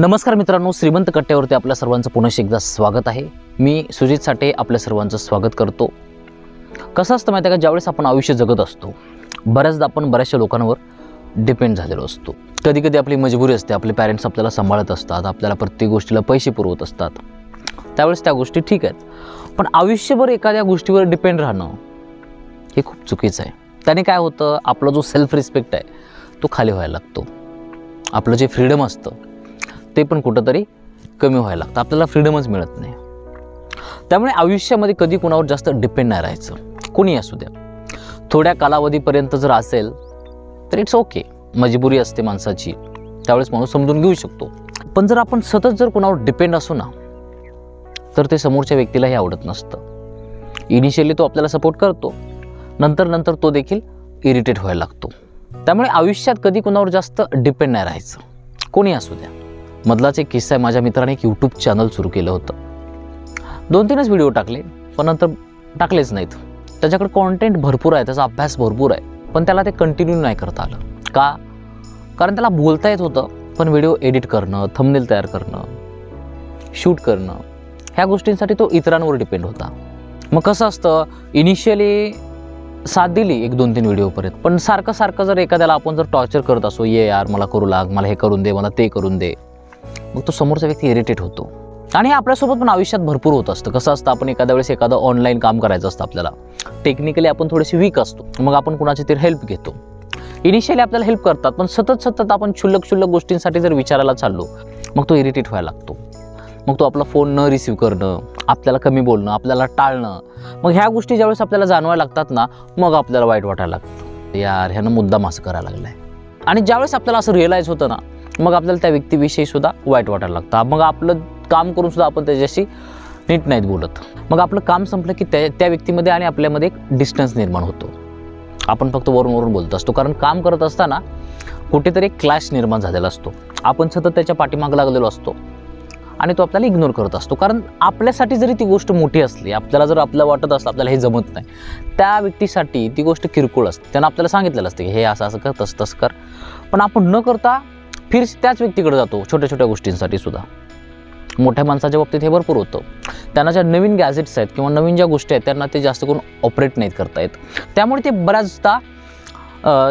नमस्कार मित्रांनो, श्रीमंत कट्ट्यावरती आपल्या सर्वांचं पुन्हा एकदा स्वागत आहे। मी सुजित साठे आपल्या सर्वांचं स्वागत करतो। कसं असतं माहिती आहे का, ज्यावेळेस आपण आयुष्य जगत असतो बऱ्याचदा आपण बऱ्याचशा लोकांवर डिपेंड झालेलो असतो। कधी कधी आपली मजबुरी असते, आपले पॅरेंट्स आपल्याला सांभाळत असतात, आपल्याला प्रत्येक गोष्टीला पैसे पुरवत असतात, त्यावेळेस त्या गोष्टी ठीक आहेत। पण आयुष्यभर एखाद्या गोष्टीवर डिपेंड राहणं हे खूप चुकीचं आहे। त्याने काय होतं, आपला जो सेल्फ रिस्पेक्ट आहे तो खाली व्हायला लागतो। आपलं जे फ्रीडम असतं ते पण कुठंतरी कमी व्हायला लागतं, आपल्याला फ्रीडमच मिळत नाही। त्यामुळे आयुष्यामध्ये कधी कोणावर जास्त डिपेंड नाही राहायचं, कोणी असू द्या। थोड्या कालावधीपर्यंत जर असेल तर इट्स ओके, मजबुरी असते माणसाची, त्यावेळेस माणूस समजून घेऊ शकतो। पण जर आपण सतत जर कोणावर डिपेंड असू ना, तर ते समोरच्या व्यक्तीलाही आवडत नसतं। इनिशियली तो आपल्याला सपोर्ट करतो, नंतर तो देखील इरिटेट व्हायला लागतो। त्यामुळे आयुष्यात कधी कोणावर जास्त डिपेंड नाही राहायचं, कोणी असू द्या। मधलाच एक किस्सा आहे, माझ्या मित्राने एक यूट्यूब चॅनल सुरू केलं होतं। 2-3च व्हिडिओ टाकले, पण नंतर टाकलेच नाहीत। त्याच्याकडे कॉन्टेंट भरपूर आहे, त्याचा अभ्यास भरपूर आहे, पण त्याला ते कंटिन्यू नाही करता आलं। का? कारण त्याला बोलता येत होतं, पण व्हिडिओ एडिट करणं, थंबनेल तयार करणं, शूट करणं, ह्या गोष्टींसाठी तो इतरांवर डिपेंड होता। मग कसं असतं, इनिशियली साथ दिली 1-2-3 व्हिडिओपर्यंत, पण सारखं जर एखाद्याला आपण जर टॉर्चर करत असो, ये यार मला करू लाग, मला हे करून दे, मला ते करून दे, मग तो समोरचा व्यक्ती इरिटेट होतो। आणि आपल्यासोबत पण आयुष्यात भरपूर होत असतं। कसं असतं, आपण एखाद्या वेळेस एखादं ऑनलाईन काम करायचं असतं, आपल्याला टेक्निकली आपण थोडेसे वीक असतो, मग आपण कुणाची तरी हेल्प घेतो। इनिशियली आपल्याला हेल्प करतात, पण सतत आपण क्षुल्लक गोष्टींसाठी जर विचारायला चाललो, मग तो इरिटेट व्हायला लागतो। मग तो आपला फोन न रिसीव्ह करणं, आपल्याला कमी बोलणं, आपल्याला टाळणं, मग ह्या गोष्टी ज्यावेळेस आपल्याला जाणवायला लागतात ना, मग आपल्याला वाईट वाटायला लागतं, यार ह्यानं मुद्दाम असं करायला लागलाय। आणि ज्यावेळेस आपल्याला असं रिअलाईज होतं ना, मग आपल्याला त्या व्यक्तीविषयी सुद्धा वाईट वाटायला लागतं। मग आपलं काम करून सुद्धा आपण त्याच्याशी नीट नाहीत बोलत। मग आपलं काम संपलं की त्या व्यक्तीमध्ये आणि आपल्यामध्ये एक डिस्टन्स निर्माण होतो। आपण फक्त वरून बोलत असतो, कारण काम करत असताना कुठेतरी एक क्लॅश निर्माण झालेला असतो। आपण सतत त्याच्या पाठीमागे लागलेलो असतो आणि तो आपल्याला इग्नोर करत असतो। कारण आपल्यासाठी जरी ती गोष्ट मोठी असली, आपल्याला जर आपल्याला वाटत असलं आपल्याला हे जमत नाही, त्या व्यक्तीसाठी ती गोष्ट किरकोळ असते। त्यानं आपल्याला सांगितलेलं असतं की हे असं कर, तसं कर, पण आपण न करता फिर त्याच व्यक्तीकडे जातो छोट्या गोष्टींसाठी सुद्धा। मोठ्या माणसाच्या बाबतीत हे भरपूर होतं। त्यांना ज्या नवीन गॅजेट्स आहेत किंवा नवीन ज्या गोष्टी आहेत त्यांना ते जास्त करून ऑपरेट नाहीत करता येत, त्यामुळे ते बऱ्याचदा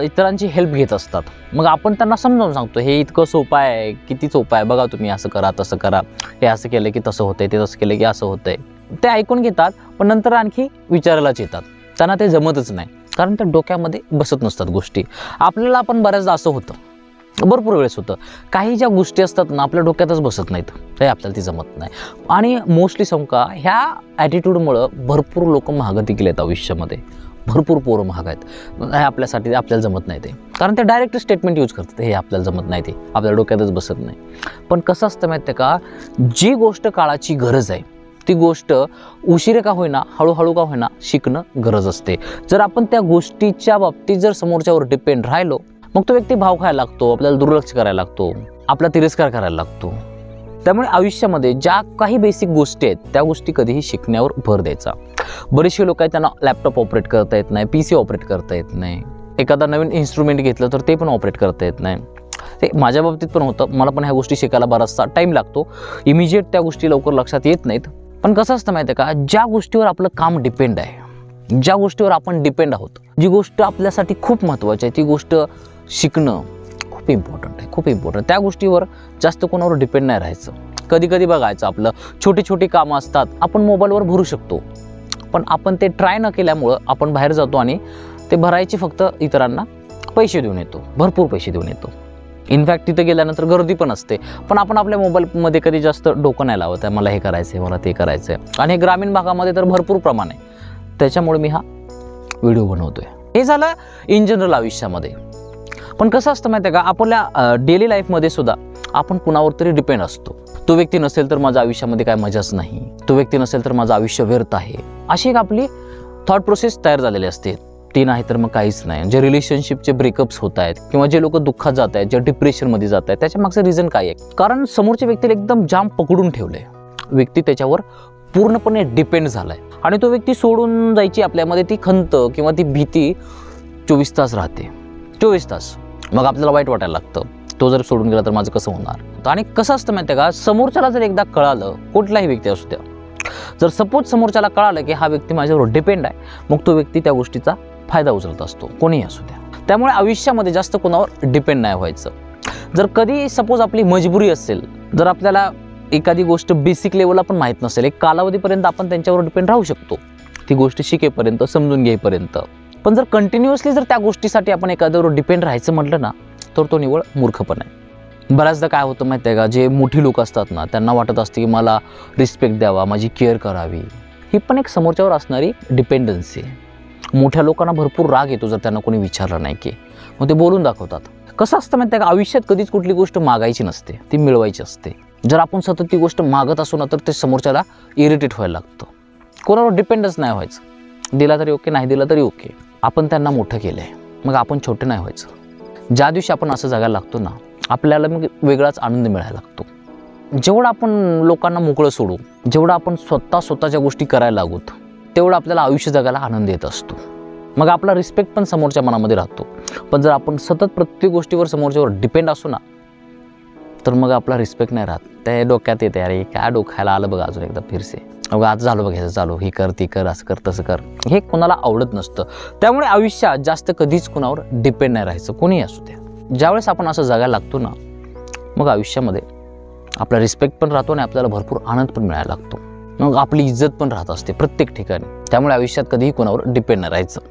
इतरांची हेल्प घेत असतात। मग आपण त्यांना समजावून सांगतो, हे इतकं सोपं आहे, किती सोपं आहे बघा, तुम्ही असं करा, तसं करा, हे असं केलं की तसं होतंय, ते तसं केलं की असं होतंय। ते ऐकून घेतात, पण नंतर आणखी विचारायलाच येतात, त्यांना ते जमतच नाही, कारण त्या डोक्यामध्ये बसत नसतात गोष्टी। आपल्याला पण बऱ्याचदा असं होतं, भरपूर वेळेस होतं, काही ज्या गोष्टी असतात ना आपल्या डोक्यातच बसत नाहीत, हे आपल्याला ती जमत नाही। आणि मोस्टली समका ह्या ॲटिट्यूडमुळं भरपूर लोक महागती गेलेत आयुष्यामध्ये, भरपूर पोरं महाग आहेत। हे आपल्यासाठी आपल्याला जमत नाही ते, कारण ते डायरेक्ट स्टेटमेंट यूज करतात, हे आपल्याला जमत नाही, ते आपल्या डोक्यातच बसत नाही। पण कसं असतं माहिती आहे का, जी गोष्ट काळाची गरज आहे ती गोष्ट उशिरा का होईना, हळूहळू का होईना शिकणं गरज असते। जर आपण त्या गोष्टीच्या बाबतीत जर समोरच्यावर डिपेंड राहिलो, मग तो व्यक्ती भाव खायला लागतो, आपल्याला दुर्लक्ष करायला लागतो, आपला तिरस्कार करायला लागतो। त्यामुळे आयुष्यामध्ये ज्या काही बेसिक गोष्टी आहेत त्या गोष्टी कधीही शिकण्यावर भर द्यायचा। बरेचसे लोक आहेत, त्यांना लॅपटॉप ऑपरेट करता येत नाही, PC ऑपरेट करता येत नाही, एखादा नवीन इन्स्ट्रुमेंट घेतलं तर ते पण ऑपरेट करता येत नाही। ते माझ्या बाबतीत पण होतं, मला पण ह्या गोष्टी शिकायला बराचसा टाईम लागतो, इमिजिएट त्या गोष्टी लवकर लक्षात येत नाहीत। पण कसं असतं माहिती आहे का, ज्या गोष्टीवर आपलं काम डिपेंड आहे, ज्या गोष्टीवर आपण डिपेंड आहोत, जी गोष्ट आपल्यासाठी खूप महत्त्वाची आहे, ती गोष्ट शिकणं खूप इम्पॉर्टंट आहे, खूप इम्पॉर्टंट। त्या गोष्टीवर जास्त कोणावर डिपेंड नाही राहायचं। कधी बघायचं, आपलं छोटी कामं असतात, आपण मोबाईलवर भरू शकतो, पण आपण ते ट्राय न केल्यामुळं आपण बाहेर जातो आणि ते भरायचे फक्त इतरांना पैसे देऊन येतो, भरपूर पैसे देऊन येतो। इनफॅक्ट तिथं गेल्यानंतर गर्दी पण असते, पण आपण आपल्या मोबाईलमध्ये कधी जास्त डोकं नाही लावत आहे, मला हे करायचं आहे, मला ते करायचं आहे। आणि हे ग्रामीण भागामध्ये तर भरपूर प्रमाण आहे, त्याच्यामुळे मी हा व्हिडिओ बनवतोय। हे झालं इन जनरल आयुष्यामध्ये। पण कसं असतं माहिती आहे का, आपल्या डेली लाईफमध्ये सुद्धा आपण कुणावर तरी डिपेंड असतो। तो व्यक्ती नसेल तर माझ्या आयुष्यामध्ये काय मजाच नाही, तो व्यक्ती नसेल तर माझं आयुष्य व्यर्थ आहे, अशी एक आपली थॉट प्रोसेस तयार झालेली असते। ती नाही तर मग काहीच नाही। जे रिलेशनशिपचे ब्रेकअप्स होत आहेत किंवा जे लोक दुःखात जात आहेत, जे डिप्रेशनमध्ये जात आहेत, त्याच्या मागचं रिझन काय आहे? कारण समोरच्या व्यक्तीला एकदम जाम पकडून ठेवलंय, व्यक्ती त्याच्यावर पूर्णपणे डिपेंड झालाय आणि तो व्यक्ती सोडून जायची आपल्यामध्ये ती खंत किंवा ती भीती 24 तास राहते, 24 तास। मग आपल्याला वाईट वाटायला लागतं, तो जर सोडून गेला तर माझं कसं होणार. आणि कसं असतं माहिती आहे का, समोरच्याला जर एकदा कळालं, कुठलाही व्यक्ती असू द्या, जर सपोज समोरच्याला कळालं की हा व्यक्ती माझ्यावर डिपेंड आहे, मग तो व्यक्ती त्या गोष्टीचा फायदा उचलत असतो, कोणीही असू द्या. त्यामुळे आयुष्यामध्ये जास्त कोणावर डिपेंड नाही व्हायचं. जर कधी सपोज आपली मजबुरी असेल, जर आपल्याला एखादी गोष्ट बेसिक लेवलला पण माहीत नसेल, एक कालावधीपर्यंत आपण त्यांच्यावर डिपेंड राहू शकतो, ती गोष्ट शिकेपर्यंत, समजून घेईपर्यंत. पण जर कंटिन्युअसली जर त्या गोष्टीसाठी आपण एखाद्यावर डिपेंड राहायचं म्हटलं ना, तर तो निव्वळ मूर्खपणा आहे. बऱ्याचदा काय होतं माहिती आहे का, जे मोठी लोक असतात ना, त्यांना वाटत असते की मला रिस्पेक्ट द्यावा, माझी केअर करावी. ही पण एक समोरच्यावर असणारी डिपेंडन्सी आहे. मोठ्या लोकांना भरपूर राग येतो जर त्यांना कोणी विचारलं नाही की, मग ते बोलून दाखवतात. कसं असतं माहिती आहे का, आयुष्यात कधीच कुठली गोष्ट मागायची नसते, ती मिळवायची असते. जर आपण सतत ती गोष्ट मागत असू ना, तर ते समोरच्याला इरिटेट व्हायला लागतं. कोणावर डिपेंडच नाही व्हायचं. दिला तरी ओके, नाही दिला तरी ओके. आपण त्यांना मोठं केलं आहे, मग आपण छोटे नाही व्हायचं. ज्या दिवशी आपण असं जगायला लागतो ना, आपल्याला मग वेगळाच आनंद मिळायला लागतो. जेवढं आपण लोकांना मोकळं सोडू, जेवढं आपण स्वतःच्या गोष्टी करायला लागूत, तेवढं आपल्याला आयुष्य जगायला आनंद येत असतो. मग आपला रिस्पेक्ट पण समोरच्या मनामध्ये राहतो. पण जर आपण सतत प्रत्येक गोष्टीवर समोरच्यावर डिपेंड असू ना, तर मग आपला रिस्पेक्ट नाही राहत. ते डोक्यात येते, अरे काय डोक्याला आलं बघा अजून एकदा फिरसे, अगं आज झालं बघायचं चालू, हे कर ती कर, असं कर तसं कर. हे कोणाला आवडत नसतं. त्यामुळे आयुष्यात जास्त कधीच कोणावर डिपेंड नाही राहायचं, कोणीही असू द्या. ज्यावेळेस आपण असं जगायला लागतो ना, मग आयुष्यामध्ये आपला रिस्पेक्ट पण राहतो आणि आपल्याला भरपूर आनंद पण मिळायला लागतो. मग आपली इज्जत पण राहत असते प्रत्येक ठिकाणी. त्यामुळे आयुष्यात कधीही कोणावर डिपेंड नाही राहायचं,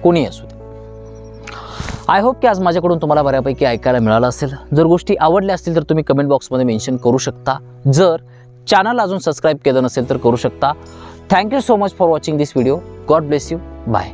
कोणीही असू दे. आय होप की आज माझ्याकडून तुम्हाला बऱ्यापैकी ऐकायला मिळालं असेल. जर गोष्टी आवडल्या असतील तर तुम्ही कमेंट बॉक्समध्ये मेन्शन करू शकता. जर चॅनल अजून सबस्क्राईब केलं नसेल तर करू शकता. Thank you so much for watching this video. God bless you. Bye.